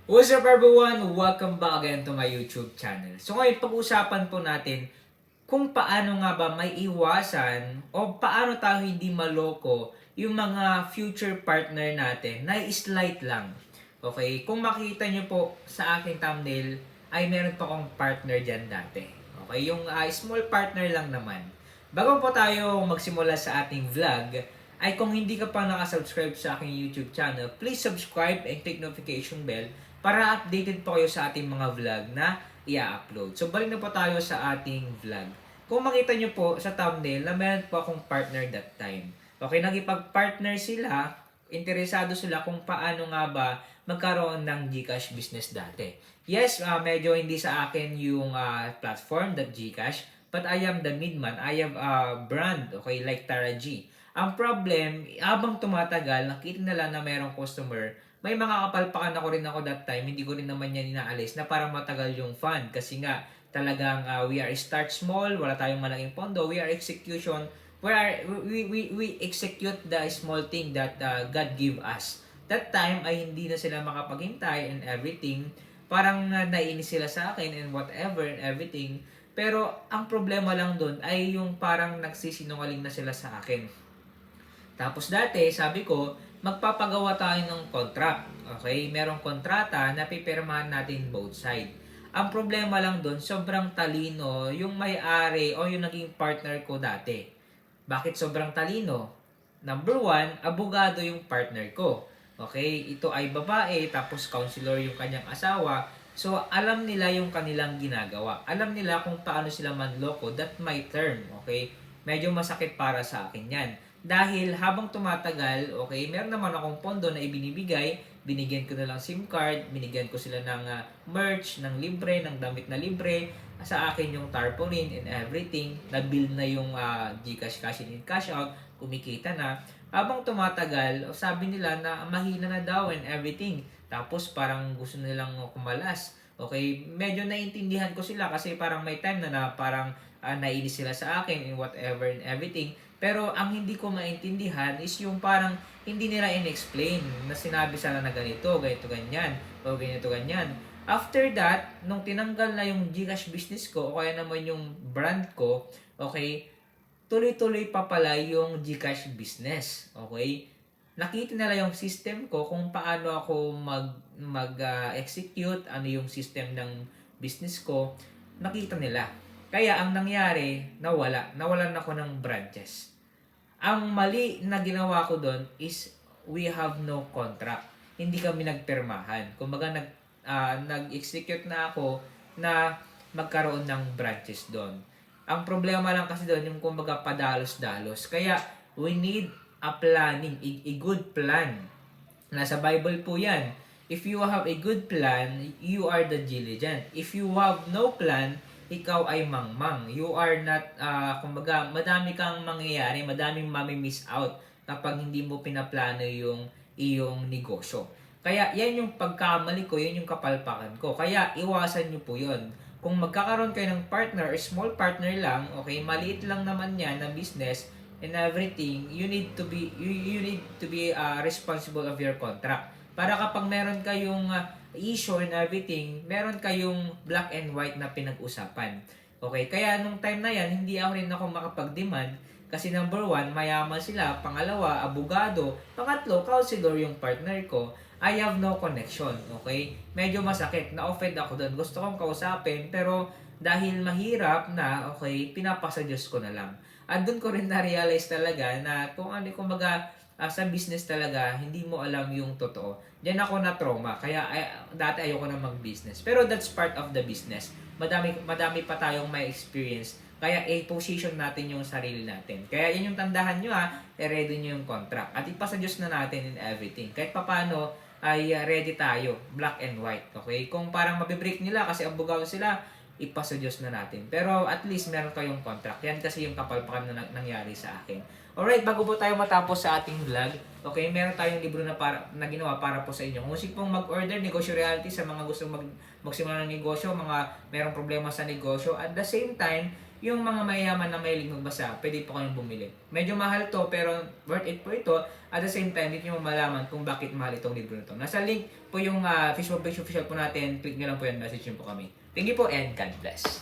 What's up everyone? Welcome back again to my YouTube channel. So ngayon pag-usapan po natin kung paano nga ba may iwasan o paano tayo hindi maloko yung mga future partner natin na slight lang. Okay? Kung makita nyo po sa aking thumbnail ay meron pa akong partner dyan dati. Okay? Yung small partner lang naman. Bago po tayo magsimula sa ating vlog, ay kung hindi ka pa nakasubscribe sa aking YouTube channel, please subscribe and click notification bell para updated po kayo sa ating mga vlog na i-upload. So balik na po tayo sa ating vlog. Kung makita nyo po sa thumbnail na meron po akong partner that time. Okay, nagipag-partner sila, interesado sila kung paano nga ba magkaroon ng GCash business dati. Yes, medyo hindi sa akin yung platform that GCash, but I am the midman. I have a brand, okay, like Tara G. Ang problem, habang tumatagal, nakita nila na merong customer, may mga kapalpakan ako rin ako that time, hindi ko rin naman yan inaalis na parang matagal yung fund. Kasi nga, talagang we are start small, wala tayong malaking pondo, we are execution, we execute the small thing that God give us. That time ay hindi na sila makapaghintay and everything. Parang nainis sila sa akin and whatever and everything. Pero ang problema lang doon ay yung parang nagsisinungaling na sila sa akin. Tapos dati, sabi ko, magpapagawa tayo ng contract. Okay? Merong kontrata na pipirmahan natin both side. Ang problema lang doon, sobrang talino yung may-ari o yung naging partner ko dati. Bakit sobrang talino? Number one, abogado yung partner ko. Okay? Ito ay babae, tapos counselor yung kanyang asawa. So, alam nila yung kanilang ginagawa. Alam nila kung paano sila manloko. That my term. Okay? Medyo masakit para sa akin yan. Dahil habang tumatagal, okay, meron naman akong pondo na ibinibigay, binigyan ko na lang SIM card, binigyan ko sila ng merch, ng libre, ng damit na libre, sa akin yung tarpaulin and everything, na-build na yung GCash cash in cash out, kumikita na. Habang tumatagal, sabi nila na mahina na daw and everything. Tapos parang gusto nilang kumalas. Okay, medyo naiintindihan ko sila kasi parang may time na parang nainis sila sa akin and whatever and everything. Pero ang hindi ko maintindihan is yung parang hindi nila in-explain na sinabi sana na ganito, ganito, ganyan, o ganito, ganyan. After that, nung tinanggal na yung GCash business ko, o kaya naman yung brand ko, okay, tuloy-tuloy pa pala yung GCash business, okay? Nakita nila yung system ko kung paano ako mag-execute, ano yung system ng business ko, nakita nila. Kaya ang nangyari, nawalan ako ng branches. Ang mali na ginawa ko doon is we have no contract. Hindi kami nagpirmahan. Kumbaga nag-execute na ako na magkaroon ng branches doon. Ang problema lang kasi doon yung kumbaga padalos-dalos. Kaya we need a planning, a good plan. Nasa Bible po yan. If you have a good plan, you are the diligent. If you have no plan, ikaw ay mangmang. You are not, kumbaga, madami kang mangyayari, madaming mami-miss out kapag hindi mo pinaplano yung iyong negosyo. Kaya yan yung pagkamali ko, yan yung kapalpakan ko. Kaya iwasan nyo po yun. Kung magkakaroon kayo ng partner, small partner lang, okay, maliit lang naman yan na business and everything, you need to be responsible of your contract. Para kapag meron kayong issue and everything, meron kayong black and white na pinag-usapan. Okay, kaya nung time na yan, hindi ako rin ako makapag-demand kasi number one, mayaman sila. Pangalawa, abogado. Pangatlo, counselor yung partner ko. I have no connection. Okay? Medyo masakit. Na-offend ako doon. Gusto kong kausapin pero dahil mahirap na, okay, pinapasa Diyos ko na lang. At doon ko rin na-realize talaga na kung ano, kumbaga, sa business talaga, hindi mo alam yung totoo. Diyan ako na trauma. Kaya dati ayoko na mag-business. Pero that's part of the business. Madami pa tayong may experience. Kaya i-position natin yung sarili natin. Kaya yun yung tandahan nyo i-ready nyo yung contract. At ipasa Diyos na natin in everything. Kahit papano ay ready tayo. Black and white. Okay? Kung parang mabibreak nila kasi abogado sila, ipasa Diyos na natin. Pero at least meron kayong contract. Yan kasi yung kapalpakan na nangyari sa akin. Alright, bago po tayo matapos sa ating vlog, okay, meron tayong libro na ginawa para po sa inyo. Kung gusto pong mag-order, Negosyo Reality sa mga gusto magsimula ng negosyo, mga merong problema sa negosyo. At the same time, yung mga mayayaman na mahilig magbasa, pwede po kayong bumili. Medyo mahal to, pero worth it po ito. At the same time, hindi nyo malaman kung bakit mahal itong libro na to. Nasa link po yung Facebook page official po natin. Click nyo lang po yan, message nyo po kami. Thank you po and God bless.